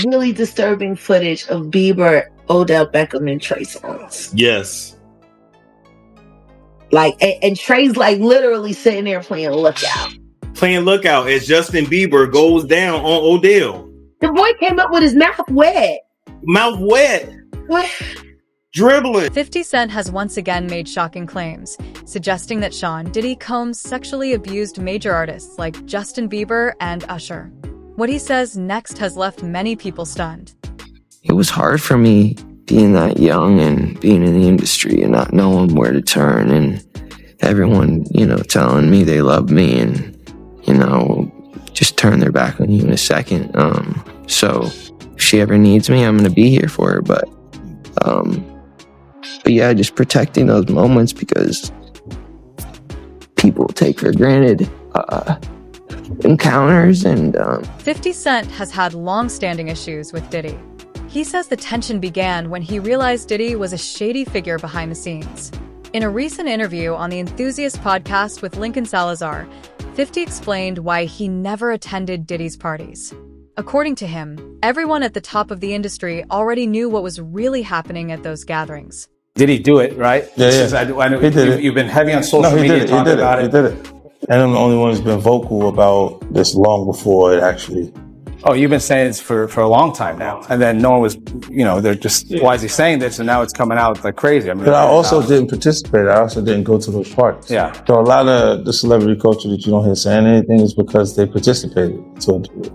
really disturbing footage of Bieber, Odell Beckham, and Trey Songz. Yes. Like, and Trey's like literally sitting there playing Lookout. Playing Lookout as Justin Bieber goes down on Odell. The boy came up with his mouth wet. Mouth wet. What? Dribbling. 50 Cent has once again made shocking claims, suggesting that Sean Diddy Combs sexually abused major artists like Justin Bieber and Usher. What he says next has left many people stunned. It was hard for me being that young and being in the industry and not knowing where to turn, and everyone, telling me they love me and, just turn their back on you in a second. So if she ever needs me, I'm going to be here for her. But yeah, just protecting those moments because people take for granted encounters. And 50 Cent has had long-standing issues with Diddy. He says the tension began when he realized Diddy was a shady figure behind the scenes. In a recent interview on the Enthusiast podcast with Lincoln Salazar, 50 explained why he never attended Diddy's parties. According to him, everyone at the top of the industry already knew what was really happening at those gatherings. Did he do it, right? Yeah. I know He did it. You've been heavy on social media talking about it. He did it. And I'm the only one who's been vocal about this long before it actually. Oh, you've been saying this for a long time now. And then no one was, they're just, why is he saying this? And now it's coming out like crazy. I mean, But I also didn't participate. I also didn't go to those parties. Yeah. So a lot of the celebrity culture that you don't hear saying anything is because they participated to a degree.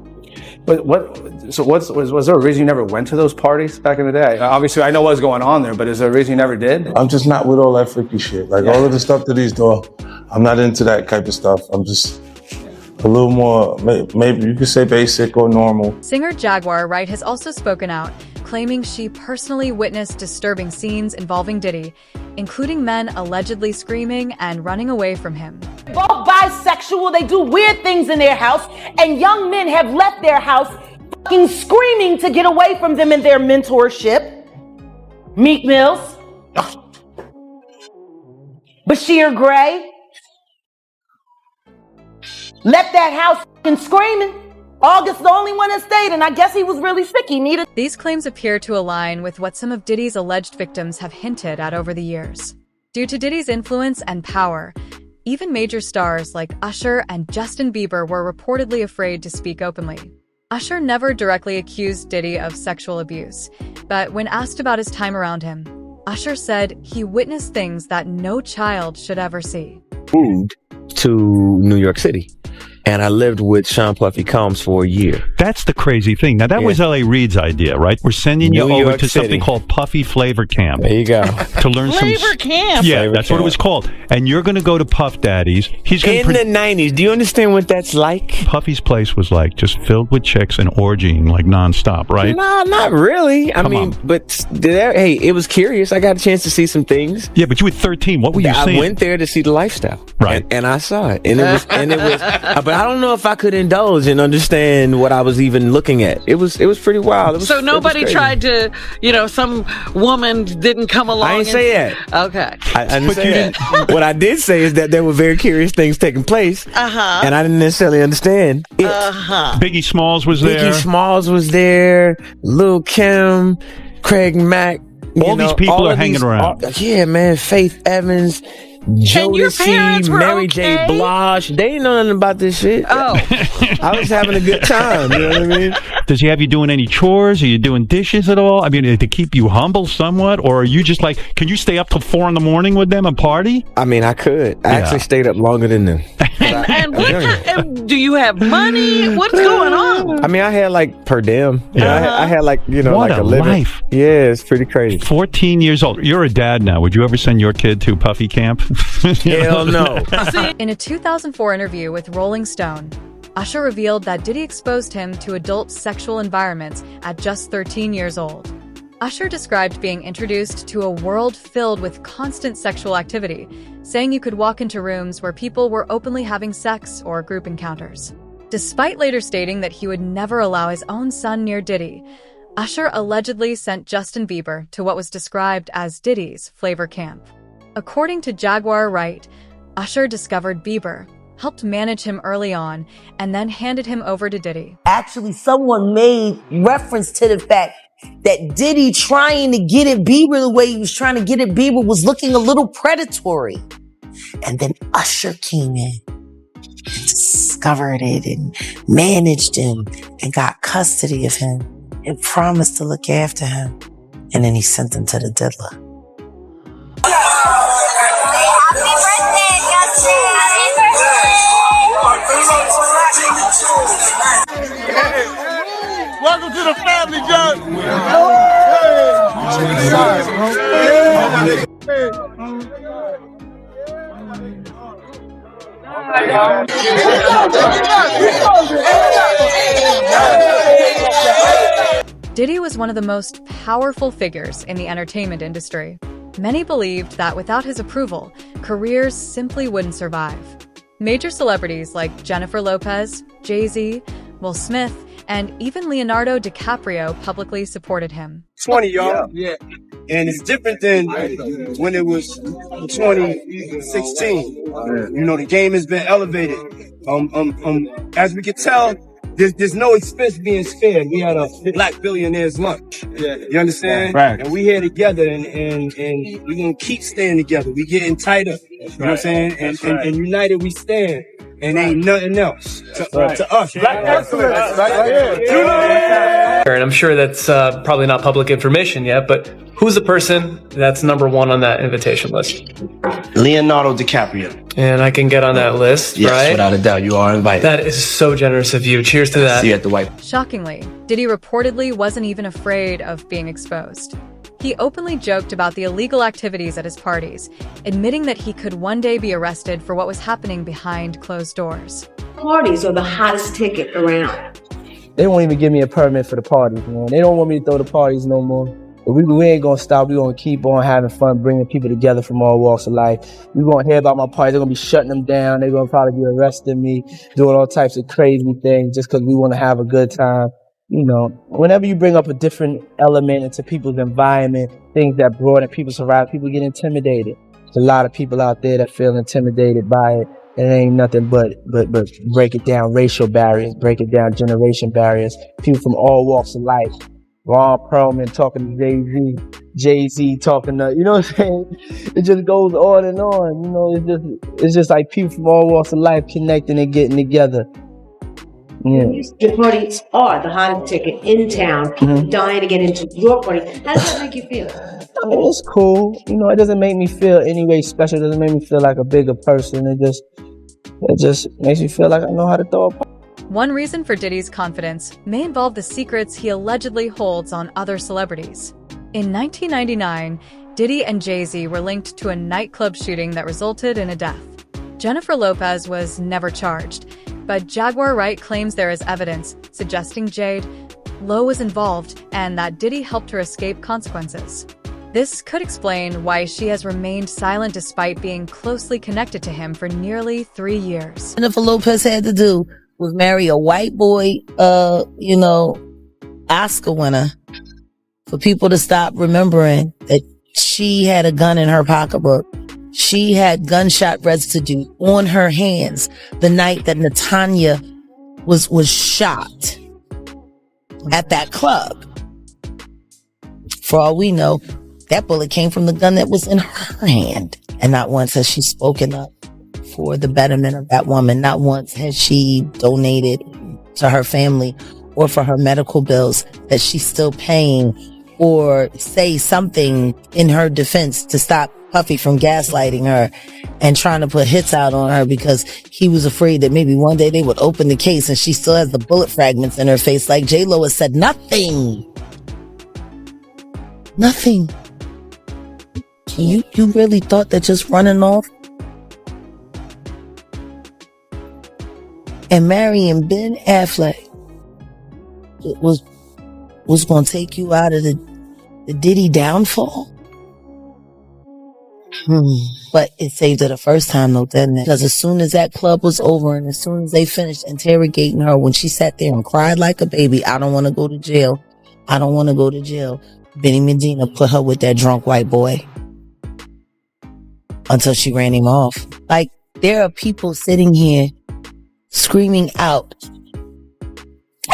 But was there a reason you never went to those parties back in the day? Obviously, I know what was going on there, but is there a reason you never did? I'm just not with all that freaky shit. Like all of the stuff that he's doing, I'm not into that type of stuff. I'm just a little more, maybe you could say basic or normal. Singer Jaguar Wright has also spoken out, claiming she personally witnessed disturbing scenes involving Diddy, including men allegedly screaming and running away from him. Both bisexual, they do weird things in their house, and young men have left their house fucking screaming to get away from them in their mentorship. Meek Mills, Bashir Gray, left that house fucking screaming. August the only one that stayed, and I guess he was really sick. He needed. These claims appear to align with what some of Diddy's alleged victims have hinted at over the years. Due to Diddy's influence and power, even major stars like Usher and Justin Bieber were reportedly afraid to speak openly. Usher never directly accused Diddy of sexual abuse, but when asked about his time around him, Usher said he witnessed things that no child should ever see. Moved to New York City, and I lived with Sean Puffy Combs for a year. That's the crazy thing. Now, that was L.A. Reid's idea, right? We're sending you over to something called Puffy Flavor Camp. There you go. To learn Flavor Camp. Yeah, Flavor that's Camp. what it was called. And you're going to go to Puff Daddy's. He's going In the 90s. Do you understand what that's like? Puffy's place was like just filled with chicks and orgying like nonstop, right? No, not really. I Come mean, on. but hey, it was curious. I got a chance to see some things. Yeah, but you were 13. What were you I seeing? went there to see the lifestyle, Right. And I saw it, and it was. But I don't know if I could indulge and understand what I was even looking at. It was pretty wild. So nobody tried to, some woman didn't come along. I didn't say that. Okay. I didn't say that. What I did say is that there were very curious things taking place, and I didn't necessarily understand it. Biggie Smalls was there. Biggie Smalls was there. Lil' Kim, Craig Mack. All these people are hanging around. Yeah, man. Faith Evans. parents Jodeci, were Mary J. okay? Blige. They didn't know nothing about this shit. Oh. I was having a good time. You know what I mean? Does he have you doing any chores? Are you doing dishes at all? I mean, to keep you humble somewhat? Or are you just like, can you stay up till 4 a.m. with them and party? I mean, I could. I actually stayed up longer than them. And do you have money? What's going on? I mean, I had like per diem. Yeah. I had like, What like a a living. life. Yeah, it's pretty crazy. 14 years old. You're a dad now. Would you ever send your kid to Puffy Camp? Hell no. In a 2004 interview with Rolling Stone, Usher revealed that Diddy exposed him to adult sexual environments at just 13 years old. Usher described being introduced to a world filled with constant sexual activity, saying you could walk into rooms where people were openly having sex or group encounters. Despite later stating that he would never allow his own son near Diddy, Usher allegedly sent Justin Bieber to what was described as Diddy's flavor camp. According to Jaguar Wright, Usher discovered Bieber, helped manage him early on, and then handed him over to Diddy. Actually, someone made reference to the fact that Diddy trying to get at Bieber the way he was trying to get at Bieber was looking a little predatory. And then Usher came in and discovered it and managed him and got custody of him and promised to look after him. And then he sent him to the diddler. Welcome to the family, John. Diddy was one of the most powerful figures in the entertainment industry. Many believed that without his approval, careers simply wouldn't survive. Major celebrities like Jennifer Lopez, Jay-Z, Will Smith, and even Leonardo DiCaprio publicly supported him. 20, y'all. Yeah. And it's different than when it was 2016. You know, the game has been elevated. As we can tell, there's no expense being spared. We had a black billionaires lunch. Yeah. You understand? Right. And we here together and we're gonna keep staying together. We getting tighter. You know what I'm saying? And united we stand. And ain't nothing else to us. Black excellence. And I'm sure that's probably not public information yet, but who's the person that's number one on that invitation list? Leonardo DiCaprio. And I can get on that list, yes, right? Without a doubt, you are invited. That is so generous of you. Cheers to that. See you at the White. Shockingly, Diddy reportedly wasn't even afraid of being exposed. He openly joked about the illegal activities at his parties, admitting that he could one day be arrested for what was happening behind closed doors. Parties are the hottest ticket around. They won't even give me a permit for the parties, man. They don't want me to throw the parties no more. But we ain't gonna stop. We're gonna keep on having fun, bringing people together from all walks of life. You're gonna hear about my parties. They're gonna be shutting them down. They're gonna probably be arresting me, doing all types of crazy things just because we want to have a good time. You know, whenever you bring up a different element into people's environment, things that broaden people's horizon, people get intimidated. There's a lot of people out there that feel intimidated by it. It ain't nothing but break it down racial barriers, break it down generation barriers. People from all walks of life. Ron Perlman talking to Jay-Z talking to, you know what I'm saying? It just goes on and on. You know, it's just like people from all walks of life connecting and getting together. Yeah. The parties are the hottest ticket in town. People dying to get into your party. How does that make you feel? I mean, it's cool. You know, it doesn't make me feel any way special. It doesn't make me feel like a bigger person. It just makes me feel like I know how to throw a party. One reason for Diddy's confidence may involve the secrets he allegedly holds on other celebrities. In 1999, Diddy and Jay-Z were linked to a nightclub shooting that resulted in a death. Jennifer Lopez was never charged, but Jaguar Wright claims there is evidence suggesting Jade, Lo was involved and that Diddy helped her escape consequences. This could explain why she has remained silent despite being closely connected to him for nearly 3 years. Jennifer Lopez had to do was marry a white boy, Oscar winner, for people to stop remembering that she had a gun in her pocketbook. She had gunshot residue on her hands the night that Natanya was shot at that club. For all we know, that bullet came from the gun that was in her hand. And not once has she spoken up for the betterment of that woman. Not once has she donated to her family or for her medical bills that she's still paying, or say something in her defense to stop Puffy from gaslighting her and trying to put hits out on her because he was afraid that maybe one day they would open the case and she still has the bullet fragments in her face. Like J-Lo has said nothing. Nothing. You really thought that just running off and marrying Ben Affleck was going to take you out of the Diddy downfall? But it saved her the first time though, didn't it? Because as soon as that club was over and as soon as they finished interrogating her, when she sat there and cried like a baby, I don't want to go to jail. I don't want to go to jail. Benny Medina put her with that drunk white boy until she ran him off. Like, there are people sitting here screaming out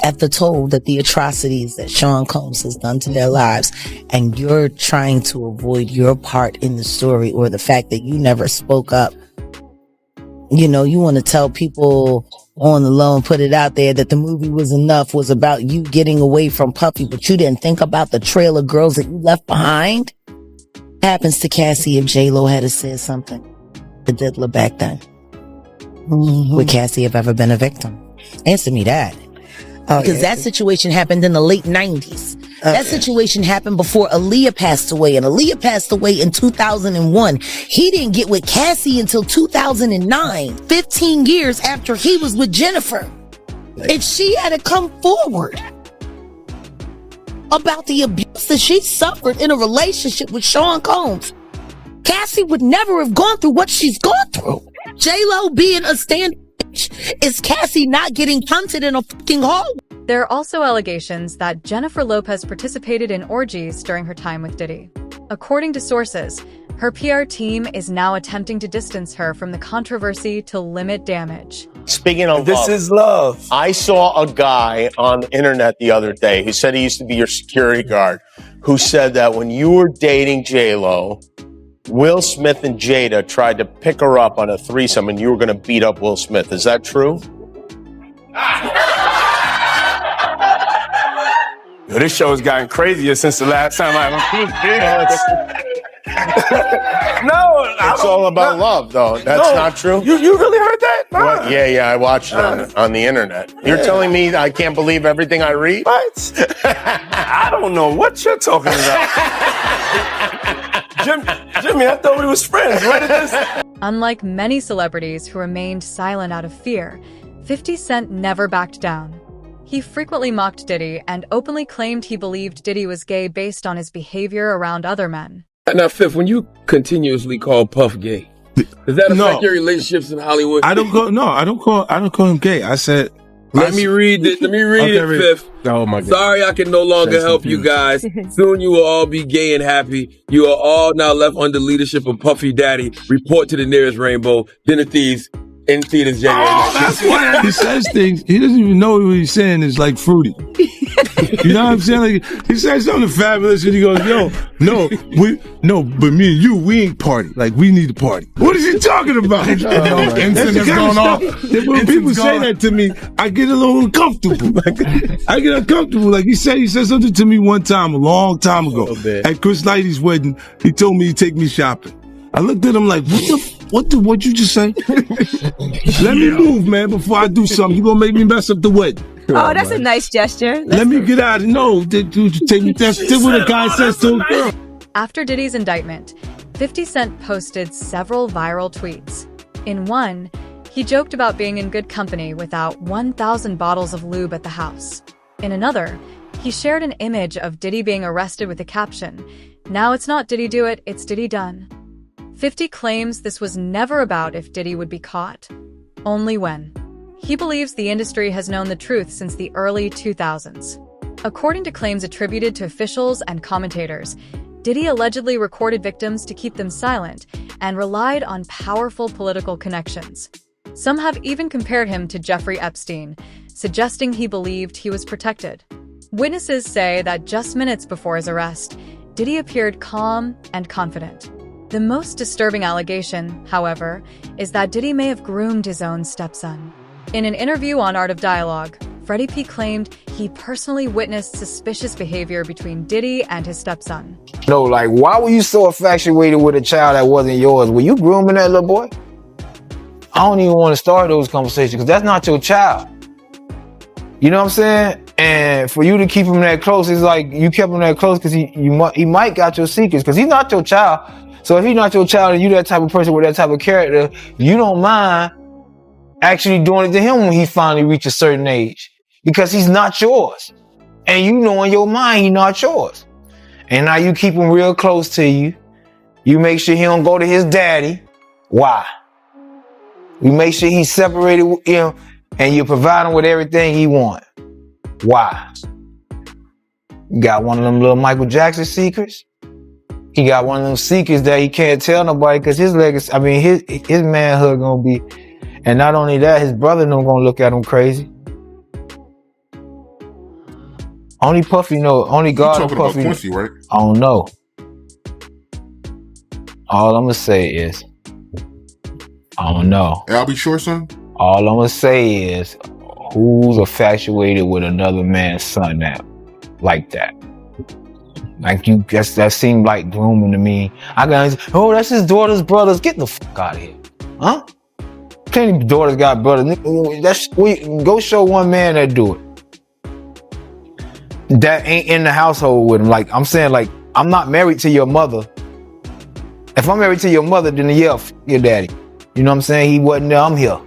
at the toll that the atrocities that Sean Combs has done to their lives, and you're trying to avoid your part in the story or the fact that you never spoke up. You know, you want to tell people on the low and put it out there that the movie was about you getting away from Puffy, but you didn't think about the trail of girls that you left behind. Happens to Cassie if J-Lo had said something to Diddler back then. Would Cassie have ever been a victim? Answer me that. Because that situation happened in the late 90s. That situation happened before Aaliyah passed away, and Aaliyah passed away in 2001. He didn't get with Cassie until 2009, 15 years after he was with Jennifer. And she had to come forward about the abuse that she suffered in a relationship with Sean Combs. Cassie would never have gone through what she's gone through. J-Lo being a stand is Cassie not getting hunted in a fucking hole. There are also allegations that Jennifer Lopez participated in orgies during her time with Diddy. According to sources, her PR team is now attempting to distance her from the controversy to limit damage. Speaking of This is love. I saw a guy on the internet the other day who said he used to be your security guard, who said that when you were dating J-Lo, Will Smith and Jada tried to pick her up on a threesome and you were going to beat up Will Smith. Is that true? Yo, this show has gotten crazier since the last time I No, it's all about love, though. That's not true. You really heard that? Nah. What? Yeah, I watched it on the internet. You're telling me I can't believe everything I read? What? I don't know what you're talking about. Jimmy, I thought we was friends. Where did this? Unlike many celebrities who remained silent out of fear, 50 Cent never backed down. He frequently mocked Diddy and openly claimed he believed Diddy was gay based on his behavior around other men. Now, Fifth, when you continuously call Puff gay, does that affect your relationships in Hollywood? I don't call him gay. I said, Let me read it, Fifth. Oh my God. Sorry, I can no longer help you guys. Soon you will all be gay and happy. You are all now left under leadership of Puffy Daddy. Report to the nearest rainbow. Dinner Thieves in theaters January 19th. He says things, he doesn't even know what he's saying is like fruity. You know what I'm saying? Like, he says something fabulous and he goes, but me and you, we ain't party. Like, we need to party. What is he talking about? That's the kind of stuff. When people say that to me, I get a little uncomfortable. I get uncomfortable. Like, he said something to me one time, a long time ago. At Chris Lighty's wedding, he told me he'd take me shopping. I looked at him like, what'd you just say? Let me move, man, before I do something. You gonna make me mess up the wedding. Oh, that's a nice gesture. Let me get out of that's what a guy says to a girl. After Diddy's indictment, 50 Cent posted several viral tweets. In one, he joked about being in good company without 1,000 bottles of lube at the house. In another, he shared an image of Diddy being arrested with the caption, "Now it's not Diddy do it, it's Diddy done." 50 claims this was never about if Diddy would be caught, only when. He believes the industry has known the truth since the early 2000s. According to claims attributed to officials and commentators, Diddy allegedly recorded victims to keep them silent and relied on powerful political connections. Some have even compared him to Jeffrey Epstein, suggesting he believed he was protected. Witnesses say that just minutes before his arrest, Diddy appeared calm and confident. The most disturbing allegation, however, is that Diddy may have groomed his own stepson. In an interview on Art of Dialogue, Freddie P. claimed he personally witnessed suspicious behavior between Diddy and his stepson. No, like, why were you so infatuated with a child that wasn't yours? Were you grooming that little boy? I don't even want to start those conversations because that's not your child. You know what I'm saying? And for you to keep him that close, it's like you kept him that close because he might got your secrets because he's not your child. So if he's not your child and you that type of person with that type of character, you don't mind actually doing it to him when he finally reaches a certain age because he's not yours. And you know in your mind he's not yours. And now you keep him real close to you. You make sure he don't go to his daddy. Why? You make sure he's separated with him and you provide him with everything he wants. Why? You got one of them little Michael Jackson secrets? He got one of them secrets that he can't tell nobody because his legacy, his manhood gonna be. And not only that, his brother don't gonna look at him crazy. Only Puffy know. Only God and talking about Puffy. Quincy, right? I don't know. All I'm gonna say is, I don't know. I'll be sure, son. All I'm gonna say is, who's infatuated with another man's son now, like that? Like you, that seemed like grooming to me. I got, oh, that's his daughter's brothers. Get the fuck out of here, huh? Plenty of daughters got brothers. Go show one man that do it. That ain't in the household with him. Like I'm saying, like I'm not married to your mother. If I'm married to your mother, then yeah, f your daddy. You know what I'm saying? He wasn't there. I'm here.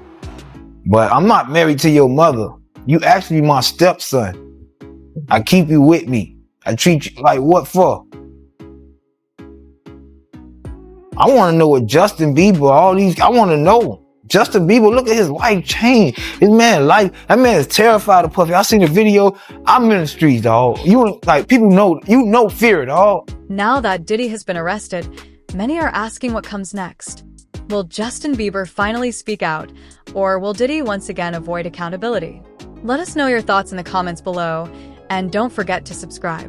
But I'm not married to your mother. You actually my stepson. I keep you with me. I treat you like what for? I want to know what Justin Bieber, all these, I want to know. Justin Bieber, look at his life change. His man life, that man is terrified of Puffy. I seen the video. I'm in the streets, dog. You like people know, you know fear, dog. Now that Diddy has been arrested, many are asking what comes next. Will Justin Bieber finally speak out, or will Diddy once again avoid accountability? Let us know your thoughts in the comments below, and don't forget to subscribe.